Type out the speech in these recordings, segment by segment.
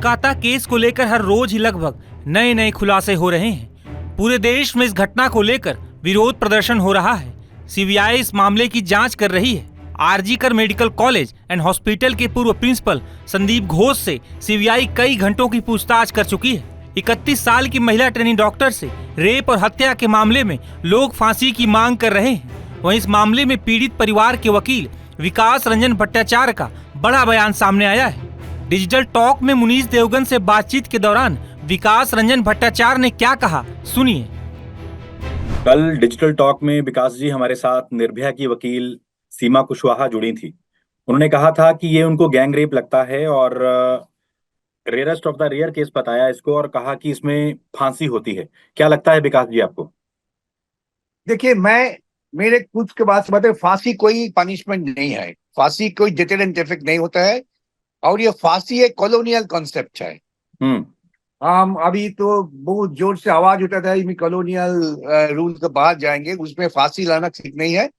Kolkata case को लेकर हर रोज ही लगभग नए नए खुलासे हो रहे हैं। पूरे देश में इस घटना को लेकर विरोध प्रदर्शन हो रहा है। सीबीआई इस मामले की जांच कर रही है। RG Kar medical college and hospital के पूर्व प्रिंसिपल संदीप घोष से सीबीआई कई घंटों की पूछताछ कर चुकी है। 31 साल की महिला ट्रेनिंग डॉक्टर से रेप और हत्या के मामले में लोग फांसी की मांग कर रहे हैं। वहीं इस मामले में पीड़ित परिवार के वकील विकास रंजन भट्टाचार्य का बड़ा बयान सामने आया है। डिजिटल टॉक में मुनीष देवगन से बातचीत के दौरान विकास रंजन भट्टाचार्य ने क्या कहा, सुनिए। कल डिजिटल टॉक में विकास जी हमारे साथ निर्भया की वकील सीमा कुशवाहा जुड़ी थी। उन्होंने कहा था कि ये उनको गैंग रेप लगता है और rarest of the rare case बताया इसको और कहा कि इसमें फांसी होती है। क्या लगता है विकास जी आपको? देखिए, मेरे कुछ के बाद से बताए, फांसी कोई पनिशमेंट नहीं है, फांसी कोई डिटेरेंट इफेक्ट नहीं होता है और ये फांसी एक कॉलोनियल कॉन्सेप्ट है। हम अभी तो बहुत जोर से आवाज उठाता है कॉलोनियल रूल के बाहर जाएंगे, उसमें फांसी लाना ठीक नहीं है।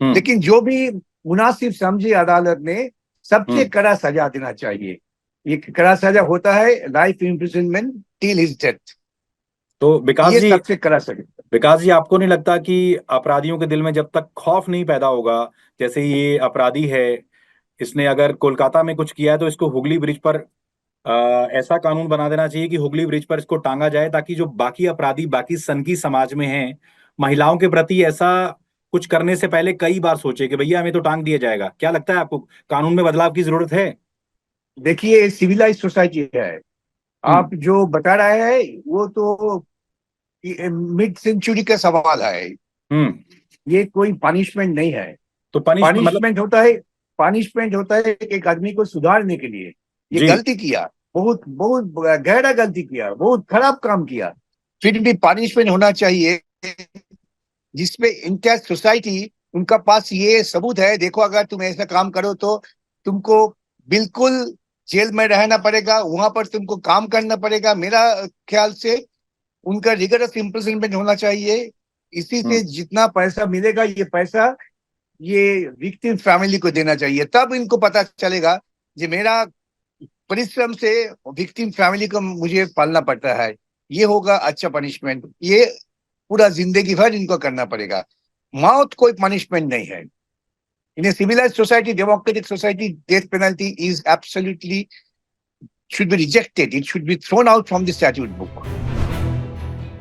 लेकिन जो भी मुनासिब समझी अदालत ने सबसे कड़ा सजा देना चाहिए। ये कड़ा सजा होता है life imprisonment till his death. तो विकास जी, सबसे कड़ा सजा। विकास जी, आपको नहीं लगता कि अपराधियों के दिल में जब तक खौफ नहीं पैदा होगा, जैसे ये अपराधी है, इसने अगर कोलकाता में कुछ किया है तो इसको हुगली ब्रिज पर ऐसा कानून बना देना चाहिए कि हुगली ब्रिज पर इसको टांगा जाए, ताकि जो बाकी अपराधी बाकी सनकी समाज में हैं, महिलाओं के प्रति ऐसा कुछ करने से पहले कई बार सोचे कि भैया हमें तो टांग दिया जाएगा। क्या लगता है आपको, कानून में बदलाव की जरूरत है? देखिए, सिविलाइज सोसाइटी है। आप जो बता रहे हैं वो तो मिड सेंचुरी का सवाल है। ये कोई पनिशमेंट नहीं है। तो पनिशमेंट होता है एक आदमी को सुधारने के लिए। ये गलती किया, बहुत बहुत गहरा गलती किया, बहुत खराब काम किया, फिर भी पनिशमेंट होना चाहिए जिसमें इंटायर सोसाइटी, उनका पास ये सबूत है, देखो अगर तुम ऐसा काम करो तो तुमको बिल्कुल जेल में रहना पड़ेगा, वहां पर तुमको काम करना पड़ेगा। मेरा ख्याल से उनका रिगरस इम्प्रिजनमेंट होना चाहिए। इसी से जितना पैसा मिलेगा, ये पैसा ये विक्टिम फैमिली को देना चाहिए। तब इनको पता चलेगा कि मेरा परिश्रम से विक्टिम फैमिली को मुझे पालना पड़ता है, ये होगा अच्छा पनिशमेंट। ये पूरा जिंदगी भर इनको करना पड़ेगा। मौत कोई पनिशमेंट नहीं है। In a civilised society, democratic society, death penalty is absolutely should be rejected. It should be thrown out from the statute book.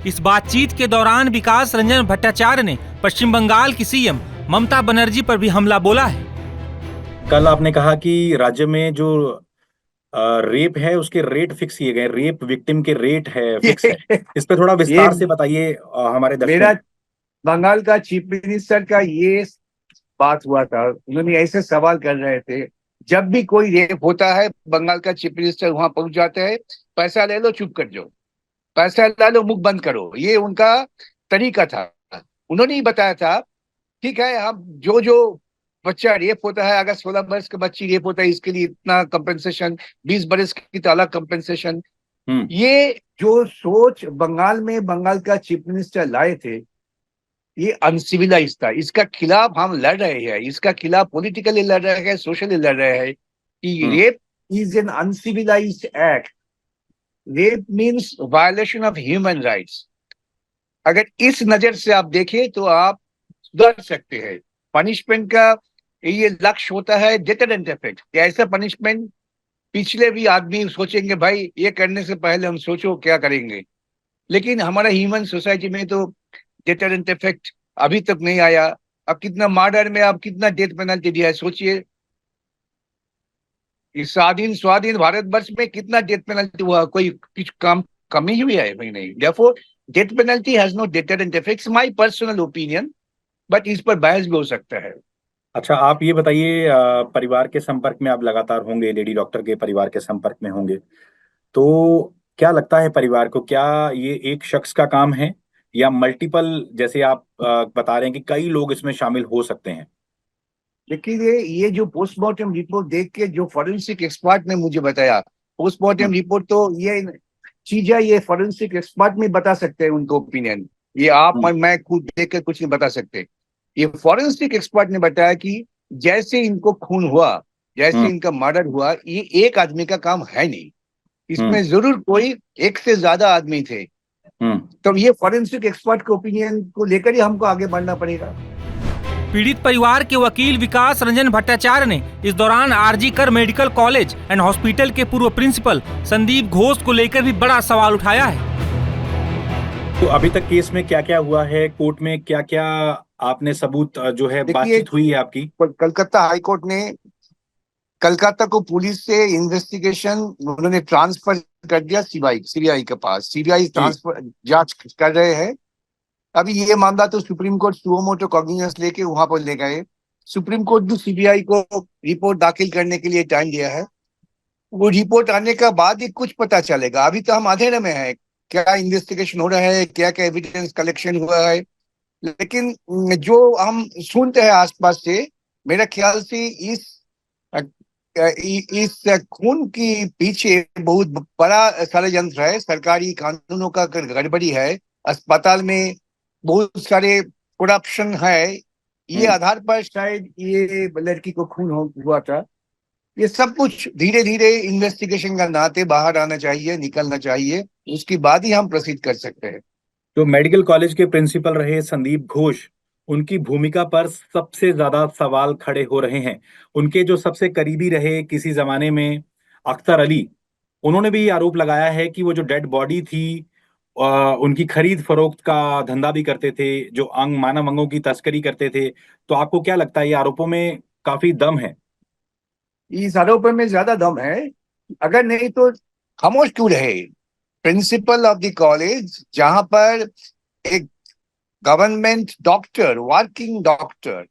इस बातचीत के दौरान विकास रंजन भट्टाचार्य ने पश्चिम बंगाल की सीएम ममता बनर्जी पर भी हमला बोला है। कल आपने कहा कि राज्य में जो रेप है उसके रेट फिक्स किए गए, रेप विक्टिम के रेट है फिक्स है। इस पे थोड़ा विस्तार से बताइए हमारे दर्शकों। मेरा बंगाल का चीफ मिनिस्टर का ये बात हुआ था, उन्होंने ऐसे सवाल कर रहे थे, जब भी कोई रेप होता है बंगाल का चीफ मिनिस्टर वहां पहुंच जाता है, पैसा ले लो चुप कर जाओ, पैसा ला लो मुख बंद करो, ये उनका तरीका था। उन्होंने ही बताया था, ठीक है, हम जो बच्चा रेप होता है, अगर 16 वर्ष का बच्ची रेप होता है, इसके लिए इतना कंपेंसेशन, 20 वर्ष की तो अलग कंपेंसेशन। ये जो सोच बंगाल में बंगाल का चीफ मिनिस्टर लाए थे, ये अनसिविलाइज था। इसका खिलाफ हम लड़ रहे हैं, इसका खिलाफ पॉलिटिकली लड़ रहे हैं, सोशली लड़ रहे हैं कि rape is an uncivilised act. Rape means violation of human rights. अगर इस नजर से आप देखें तो आप सुधर सकते हैं। पनिशमेंट का ये लक्ष्य होता है डिटरेंट इफेक्ट। ऐसा पनिशमेंट पिछले भी आदमी सोचेंगे, भाई ये करने से पहले हम सोचो क्या करेंगे। लेकिन हमारा ह्यूमन सोसाइटी में तो डिटरेंट इफेक्ट अभी तक नहीं आया। अब कितना मर्डर में अब कितना डेथ पेनल्टी दिया है, सोचिए। इस स्वाधीन भारतवर्ष में कितना डेथ पेनल्टी हुआ, कोई कुछ काम कमी हुई है? भाई नहीं। Therefore, death penalty has no deterrent effects, my personal opinion, but इस पर बहस भी हो सकता है। अच्छा, आप ये बताइए, परिवार के संपर्क में आप लगातार होंगे, लेडी डॉक्टर के परिवार के संपर्क में होंगे, तो क्या लगता है परिवार को, क्या ये एक शख्स का काम है या मल्टीपल, जैसे आप बता रहे हैं कि कई लोग इसमें शामिल हो सकते हैं? लेकिन ये जो पोस्टमार्टम रिपोर्ट देख के जो फॉरेंसिक एक्सपर्ट ने मुझे बताया, पोस्टमार्टम रिपोर्ट तो ये चीज है, ये फॉरेंसिक एक्सपर्ट में बता सकते हैं उनको ओपिनियन। ये आप मैं खुद देख कर कुछ नहीं बता सकते। ये फॉरेंसिक एक्सपर्ट ने बताया कि जैसे इनको खून हुआ, जैसे इनका मर्डर हुआ, ये एक आदमी का काम है नहीं। इसमें जरूर कोई एक से ज्यादा आदमी थे। तो ये फॉरेंसिक एक्सपर्ट के ओपिनियन को लेकर ही हमको आगे बढ़ना पड़ेगा। पीड़ित परिवार के वकील विकास रंजन भट्टाचार्य ने इस दौरान आरजी कर मेडिकल कॉलेज एंड हॉस्पिटल के पूर्व प्रिंसिपल संदीप घोष को लेकर भी बड़ा सवाल उठाया है। तो अभी तक केस में क्या क्या हुआ है, कोर्ट में क्या क्या आपने सबूत जो है बातचीत हुई है आपकी? कलकत्ता हाईकोर्ट ने कलकत्ता को पुलिस से इन्वेस्टिगेशन उन्होंने ट्रांसफर कर दिया सीबीआई के पास। सीबीआई ट्रांसफर जांच कर रहे हैं। अभी ये मामला तो supreme court suo motu cognizance लेके वहां पर ले गए। सुप्रीम कोर्ट भी सीबीआई को रिपोर्ट दाखिल करने के लिए टाइम दिया है। वो रिपोर्ट आने के बाद ही कुछ पता चलेगा। अभी तो हम अंधेरे में हैं, क्या इन्वेस्टिगेशन हो रहा है, क्या क्या एविडेंस कलेक्शन हुआ है। लेकिन जो हम सुनते हैं आसपास से, मेरा ख्याल से इस खून के पीछे बहुत बड़ा षड्यंत्र है, सरकारी कानूनों का गड़बड़ी है, अस्पताल में बहुत सारे करप्शन है। ये आधार पर शायद ये लड़की को खून हुआ था। ये सब कुछ धीरे धीरे इन्वेस्टिगेशन का नाते बाहर आना चाहिए, निकलना चाहिए, उसके बाद ही हम प्रोसीड कर सकते हैं। जो मेडिकल कॉलेज के प्रिंसिपल रहे संदीप घोष, उनकी भूमिका पर सबसे ज्यादा सवाल खड़े हो रहे हैं। उनके जो सबसे करीबी रहे किसी जमाने में, अख्तर अली, उन्होंने भी आरोप लगाया है कि वो जो डेड बॉडी थी उनकी खरीद फरोख्त का धंधा भी करते थे, जो मानव अंगों की तस्करी करते थे। तो आपको क्या लगता है, ये आरोपों में काफी दम है? इस आरोप में ज्यादा दम है। अगर नहीं तो खामोश क्यों रहे? प्रिंसिपल ऑफ द कॉलेज, जहां पर एक गवर्नमेंट डॉक्टर, वर्किंग डॉक्टर,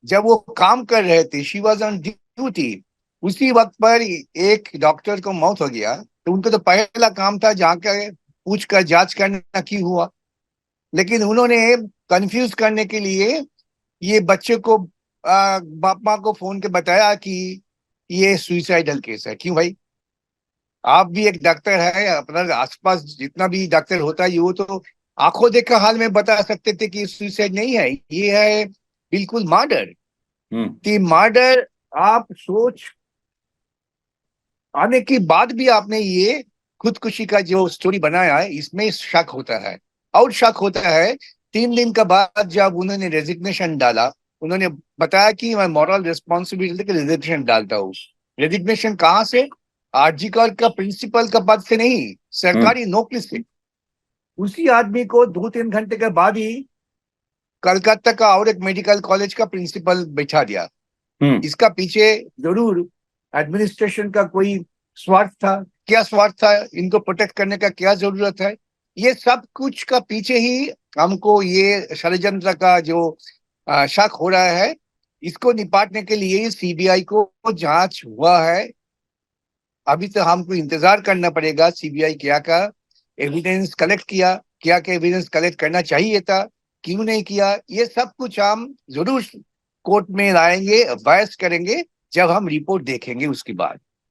जब वो काम कर रहे थे, शी वॉज ऑन ड्यूटी, उसी वक्त पर एक डॉक्टर को मौत हो गया, तो उनका तो पहला काम था जाकर पूछ कर जांच करना क्यों हुआ। लेकिन उन्होंने कंफ्यूज करने के लिए ये बच्चे को बाप माँ को फोन के बताया कि ये सुइसाइडल केस है। क्यों भाई? आप भी एक डॉक्टर है, अपना आसपास जितना भी डॉक्टर होता है वो तो आंखों देखा हाल में बता सकते थे कि सुइसाइड नहीं है, ये है बिल्कुल मर्डर। मर्डर आप सोच आने के बाद भी आपने ये खुदकुशी का जो स्टोरी बनाया है, इसमें शक होता है। और शक होता है 3 दिन के बाद जब उन्होंने रेजिग्नेशन डाला, उन्होंने बताया कि मैं मॉरल रिस्पॉन्सिबिलिटी के रेजिग्नेशन डालता हूँ। रेजिग्नेशन कहाँ से? आरजी कर का प्रिंसिपल का पद से नहीं, सरकारी नौकरी से। उसी आदमी को 2-3 घंटे के बाद ही कलकत्ता का और एक मेडिकल कॉलेज का प्रिंसिपल बैठा दिया। इसका पीछे जरूर एडमिनिस्ट्रेशन का कोई स्वार्थ था। क्या स्वार्थ था? इनको प्रोटेक्ट करने का क्या जरूरत है? ये सब कुछ का पीछे ही हमको ये षड्यंत्र का जो शक हो रहा है, इसको निपाटने के लिए सीबीआई को जांच हुआ है। अभी तो हमको इंतजार करना पड़ेगा सीबीआई क्या का एविडेंस कलेक्ट किया, क्या क्या एविडेंस कलेक्ट करना चाहिए था, क्यों नहीं किया। ये सब कुछ हम जरूर कोर्ट में लाएंगे, बहस करेंगे जब हम रिपोर्ट देखेंगे उसके बाद।